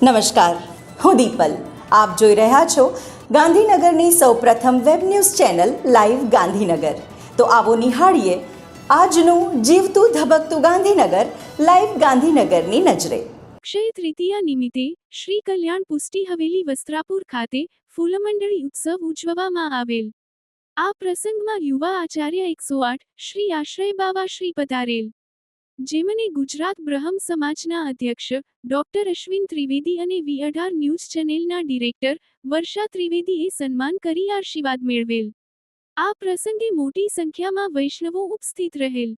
નમસ્કાર, હું દીપલ. આપ જોઈ રહ્યા છો ગાંધીનગરની સૌપ્રથમ web news channel live Gandhinagar. તો આવો નિહાળીએ આજનું જીવતું ધબકતું ગાંધીનગર લાઈવ ગાંધીનગરની નજરે. અક્ષય તૃતીયા નિમિત્તે શ્રી કલ્યાણ પુષ્ટિ હવેલી વસ્ત્રાપુર ખાતે ફૂલમંડળી ઉત્સવ ઉજવવામાં આવેલ. આ પ્રસંગમાં યુવા આચાર્ય 108 શ્રી આશ્રય બાવા શ્રી પધારેલ, જેમને ગુજરાત બ્રહ્મ સમાજના અધ્યક્ષ ડોક્ટર અશ્વિન ત્રિવેદી અને V18 ન્યૂઝ ચેનલના ડિરેક્ટર વર્ષા ત્રિવેદીએ સન્માન કરી આશીર્વાદ મેળવેલ. આ પ્રસંગે મોટી સંખ્યામાં વૈષ્ણવો ઉપસ્થિત રહેલ.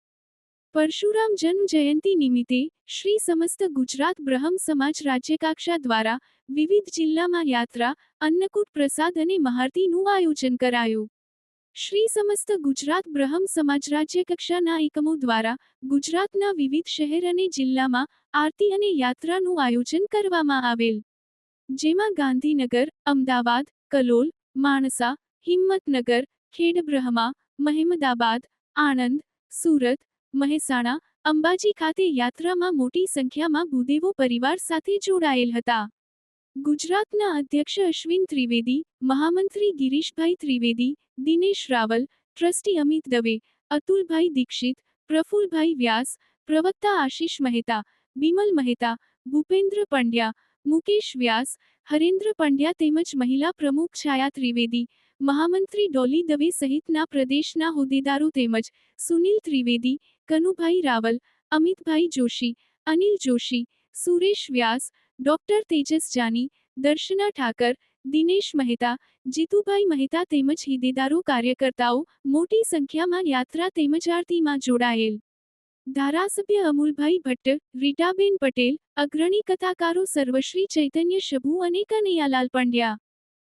પરશુરામ જન્મ જયંતિ નિમિત્તે શ્રી સમસ્ત ગુજરાત બ્રહ્મ સમાજ રાજ્યકક્ષા દ્વારા વિવિધ જિલ્લામાં યાત્રા, અન્નકૂટ પ્રસાદ અને મહારતીનું આયોજન કરાયું. શ્રી સમસ્ત ગુજરાત બ્રહ્મ સમાજ રાજ્યકક્ષાના એકમો દ્વારા ગુજરાતના વિવિધ શહેર અને જિલ્લામાં આરતી અને યાત્રાનું આયોજન કરવામાં આવેલ, જેમાં ગાંધીનગર, અમદાવાદ, કલોલ, માણસા, હિંમતનગર, ખેડબ્રહ્મા, મહેમદાબાદ, આણંદ, સુરત, મહેસાણા, અંબાજી ખાતે યાત્રામાં મોટી સંખ્યામાં ભૂદેવો પરિવાર સાથે જોડાયેલ હતા. ગુજરાતના અધ્યક્ષ અશ્વિન ત્રિવેદી, મહામંત્રી ગિરીશભાઈ ત્રિવેદી, દિનેશ રાવલ, ટ્રસ્ટી અમિત દવે, અતુલભાઈ દીક્ષિત, પ્રફુલભાઈ વ્યાસ, પ્રવક્તા આશિષ મહેતા, બિમલ મહેતા, ભૂપેન્દ્ર પંડ્યા, મુકેશ વ્યાસ, હરેન્દ્ર પંડ્યા તેમજ મહિલા પ્રમુખ છાયા ત્રિવેદી, મહામંત્રી ડોલી દવે સહિતના પ્રદેશના હોદ્દેદારો તેમજ સુનિલ ત્રિવેદી, કનુભાઈ રાવલ, અમિતભાઈ જોશી, અનિલ જોશી, સુરેશ વ્યાસ, ડોક્ટર તેજસ જાની, દર્શના ઠાકર, દિનેશ મહેતા, જીતુભાઈ મહેતા તેમજ હોદ્દેદારો કાર્યકર્તાઓ મોટી સંખ્યામાં યાત્રા તેમજ આરતીમાં જોડાયેલ. ધારાસભ્ય અમુલભાઈ ભટ્ટ, રીટાબેન પટેલ, અગ્રણી કથાકારો સર્વશ્રી ચૈતન્ય શભુ અને કનૈયાલાલ પંડ્યા,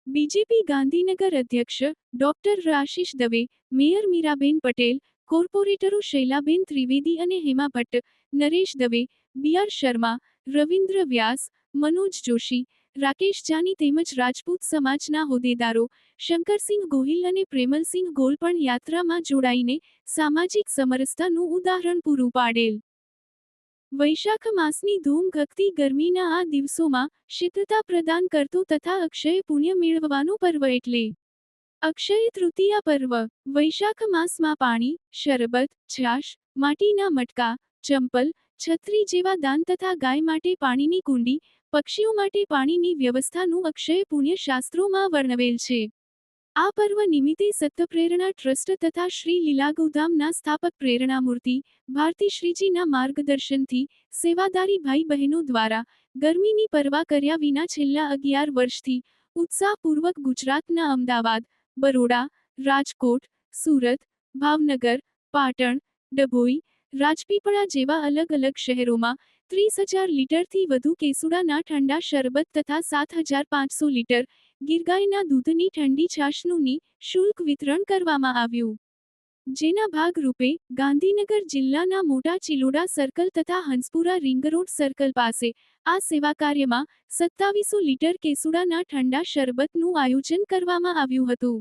બીજેપી ગાંધીનગર અધ્યક્ષ ડોક્ટર આશિષ દવે, મેયર મીરાબેન પટેલ, કોર્પોરેટરો શૈલાબેન ત્રિવેદી અને હેમા ભટ્ટ, નરેશ દવે, બી.આર. શર્મા, રવિન્દ્ર વ્યાસ, મનોજ જોશી, રાકેશ જાની તેમજ રાજપૂત સમાજના હોદ્દેદારો શંકરસિંહ ગોહિલ અને પ્રેમલસિંહ ગોલ પણ યાત્રામાં જોડાઈને સામાજિક સમરસતાનું ઉદાહરણ પૂરું પાડેલ. વૈશાખ માસની ધૂમધકતી ગરમીના આ દિવસોમાં શીતળતા પ્રદાન કરતો તથા અક્ષય પુણ્ય મેળવવાનો પર્વ એટલે અક્ષય તૃતીયા પર્વ. વૈશાખ માસમાં પાણી, શરબત, છાશ, માટીના મટકા, ચંપલ, છત્રી જેવા દાન તથા ગાય માટે પાણીની કુંડી, પક્ષીઓ માટે પાણીની વ્યવસ્થાનું અક્ષય પુણ્ય શાસ્ત્રોમાં વર્ણવેલ છે. આ પર્વ નિમિત્તે સત્યપ્રેરણા ટ્રસ્ટ તથા શ્રી લીલાગોધામના સ્થાપક પ્રેરણામૂર્તિ ભારતીશ્રીજીના માર્ગદર્શનથી સેવાદારી ભાઈ બહેનો દ્વારા ગરમીની પરવા કર્યા વિના છેલ્લા 11 વર્ષથી ઉત્સાહપૂર્વક ગુજરાતના અમદાવાદ, બરોડા, રાજકોટ, સુરત, ભાવનગર, પાટણ, ડભોઈ, રાજપીપળા જેવા અલગ અલગ શહેરોમાં 30,000 લીટરથી વધુ કેસુડાના ઠંડા શરબત તથા 7,500 લીટર ગીરગાયના દૂધની ઠંડી છાશનું નિઃશુલ્ક વિતરણ કરવામાં આવ્યું. જેના ભાગરૂપે ગાંધીનગર જિલ્લાના મોટા ચિલોડા સર્કલ તથા હંસપુરા રિંગરોડ સર્કલ પાસે આ સેવા કાર્યમાં 2700 લીટર કેસુડાના ઠંડા શરબતનું આયોજન કરવામાં આવ્યું હતું.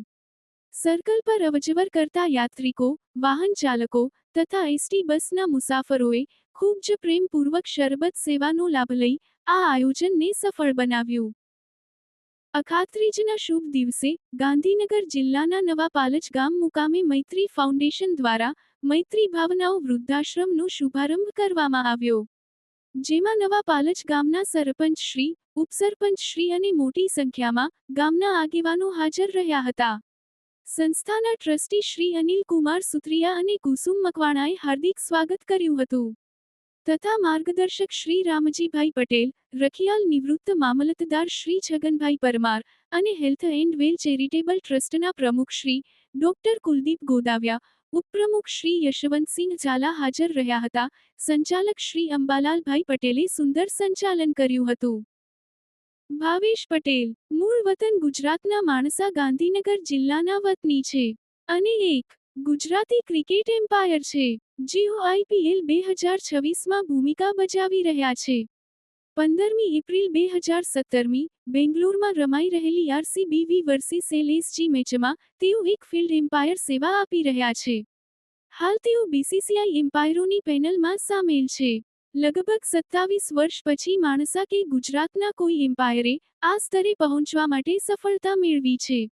સર્કલ પર અવરજવર કરતા યાત્રિકો, વાહન ચાલકો તથા એસટી બસના મુસાફરોએ ખૂબ જ પ્રેમપૂર્વક શરબત સેવાનો લાભ લઈ આ આયોજનને સફળ બનાવ્યું. અખાત્રીજના શુભ દિવસે ગાંધીનગર જિલ્લાના નવા પાલજ ગામ મુકામે મૈત્રી ફાઉન્ડેશન દ્વારા મૈત્રી ભાવનાઓ વૃદ્ધાશ્રમનો શુભારંભ કરવામાં આવ્યો. જેમાં નવા પાલજ ગામના સરપંચ શ્રી, ઉપસરપંચ શ્રી અને મોટી સંખ્યામાં ગામના આગેવાનો હાજર રહ્યા હતા. સંસ્થાના ટ્રસ્ટી શ્રી અનિલ કુમાર સુત્રિયા અને કુસુમ મકવાણાએ હાર્દિક સ્વાગત કર્યું હતું. તથા માર્ગદર્શક શ્રી રામજીભાઈ પટેલ, રખિયાલ નિવૃત્ત મામલતદાર શ્રી છગનભાઈ પરમાર અને હેલ્થ એન્ડ વેલ ચેરિટેબલ ટ્રસ્ટના પ્રમુખ શ્રી ડોક્ટર કુલદીપ ગોદાવ્યા, ઉપપ્રમુખ શ્રી યશવંતસિંહ ઝાલા હાજર રહ્યા હતા. સંચાલક શ્રી અંબાલાલભાઈ પટેલે સુંદર સંચાલન કર્યું હતું. ભાવેશ પટેલ, મૂળ વતન ગુજરાતના માણસા ગાંધીનગર જિલ્લાના વતની છે અને એક ગુજરાતી ક્રિકેટ એમ્પાયર છે, જેઓ IPL 2026માં ભૂમિકા બજાવી રહ્યા છે. 15મી એપ્રિલ 2017મી બેંગ્લોરમાં રમાઈ રહેલી RCB વર્સિસ LSG મેચમાં તેઓ એક ફિલ્ડ એમ્પાયર સેવા આપી રહ્યા છે. હાલ તેઓ BCCI એમ્પાયરોની પેનલમાં સામેલ છે. લગભગ 27 વર્ષ પછી માણસા કે ગુજરાતના કોઈ એમ્પાયરે આ સ્તરે પહોંચવા માટે સફળતા મેળવી છે,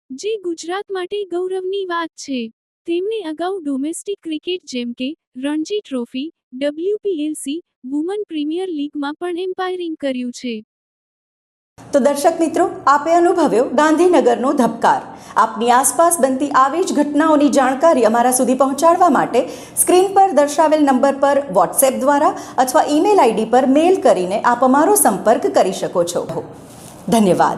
જે ગુજરાત માટે ગૌરવની વાત છે. તેમણે અગાઉ ડોમેસ્ટિક ક્રિકેટ જેમ કે Ranji trophy, WPLC, woman premier લીગમાં પણ એમ્પાયરિંગ કર્યું છે. તો દર્શક મિત્રો, આપે અનુભવ્યો ગાંધીનગરનો ધબકાર. આપની આસપાસ બનતી આવી જ ઘટનાઓની જાણકારી અમારા સુધી પહોંચાડવા માટે સ્ક્રીન પર દર્શાવેલ નંબર પર વોટ્સએપ દ્વારા અથવા ઈમેલ આઈડી પર મેલ કરીને આપ અમારો સંપર્ક કરી શકો છો. ધન્યવાદ.